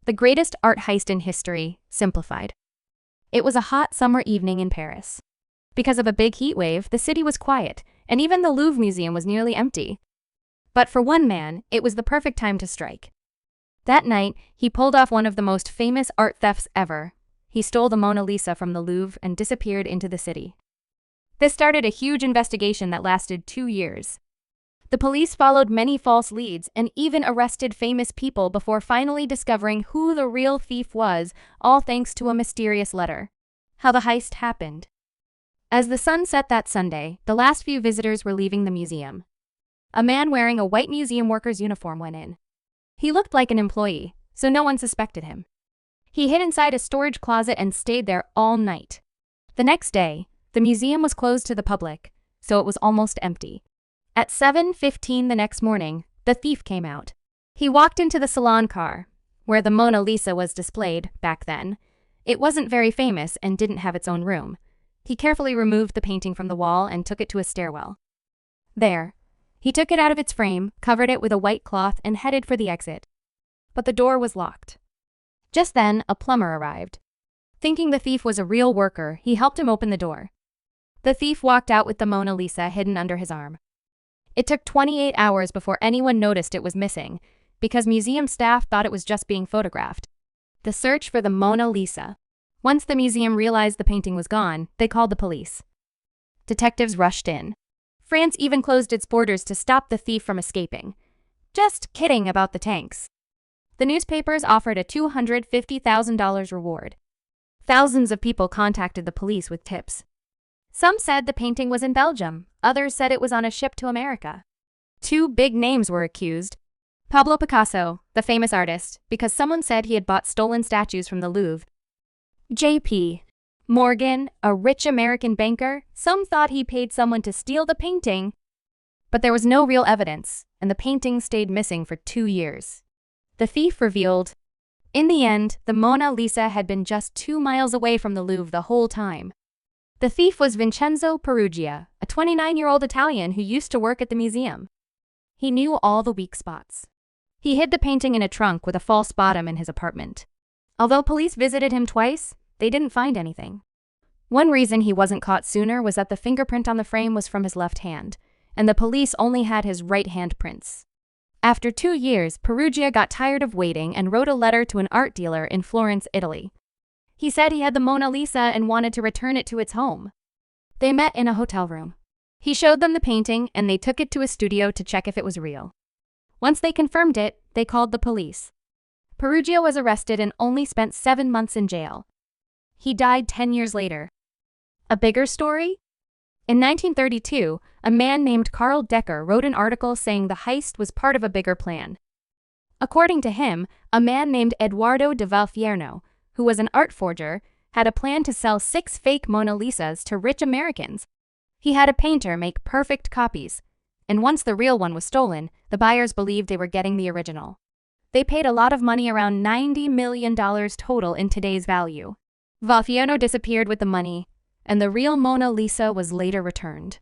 The greatest art heist in history, simplified. It was a hot summer evening in Paris. Because of a big heat wave, the city was quiet, and even the Louvre Museum was nearly empty. But for one man, it was the perfect time to strike. That night, he pulled off one of the most famous art thefts ever. He stole the Mona Lisa from the Louvre and disappeared into the city. This started a huge investigation that lasted 2 years. The police followed many false leads and even arrested famous people before finally discovering who the real thief was, all thanks to a mysterious letter. How the heist happened. As the sun set that Sunday, the last few visitors were leaving the museum. A man wearing a white museum worker's uniform went in. He looked like an employee, so no one suspected him. He hid inside a storage closet and stayed there all night. The next day, the museum was closed to the public, so it was almost empty. At 7:15 the next morning, the thief came out. He walked into the salon car, where the Mona Lisa was displayed back then. It wasn't very famous and didn't have its own room. He carefully removed the painting from the wall and took it to a stairwell. There, he took it out of its frame, covered it with a white cloth, and headed for the exit. But the door was locked. Just then, a plumber arrived. Thinking the thief was a real worker, he helped him open the door. The thief walked out with the Mona Lisa hidden under his arm. It took 28 hours before anyone noticed it was missing, because museum staff thought it was just being photographed. The search for the Mona Lisa. Once the museum realized the painting was gone, they called the police. Detectives rushed in. France even closed its borders to stop the thief from escaping. Just kidding about the tanks. The newspapers offered a $250,000 reward. Thousands of people contacted the police with tips. Some said the painting was in Belgium, others said it was on a ship to America. 2 big names were accused. Pablo Picasso, the famous artist, because someone said he had bought stolen statues from the Louvre. J.P. Morgan, a rich American banker, some thought he paid someone to steal the painting. But there was no real evidence, and the painting stayed missing for 2 years. The thief revealed, in the end, the Mona Lisa had been just 2 miles away from the Louvre the whole time. The thief was Vincenzo Peruggia, a 29-year-old Italian who used to work at the museum. He knew all the weak spots. He hid the painting in a trunk with a false bottom in his apartment. Although police visited him twice, they didn't find anything. One reason he wasn't caught sooner was that the fingerprint on the frame was from his left hand, and the police only had his right hand prints. After 2 years, Peruggia got tired of waiting and wrote a letter to an art dealer in Florence, Italy. He said he had the Mona Lisa and wanted to return it to its home. They met in a hotel room. He showed them the painting and they took it to a studio to check if it was real. Once they confirmed it, they called the police. Peruggia was arrested and only spent 7 months in jail. He died 10 years later. A bigger story? In 1932, a man named Karl Decker wrote an article saying the heist was part of a bigger plan. According to him, a man named Edoardo de Valfierno, who was an art forger, had a plan to sell 6 fake Mona Lisas to rich Americans. He had a painter make perfect copies, and once the real one was stolen, the buyers believed they were getting the original. They paid a lot of money, around $90 million total in today's value. Valfierno disappeared with the money, and the real Mona Lisa was later returned.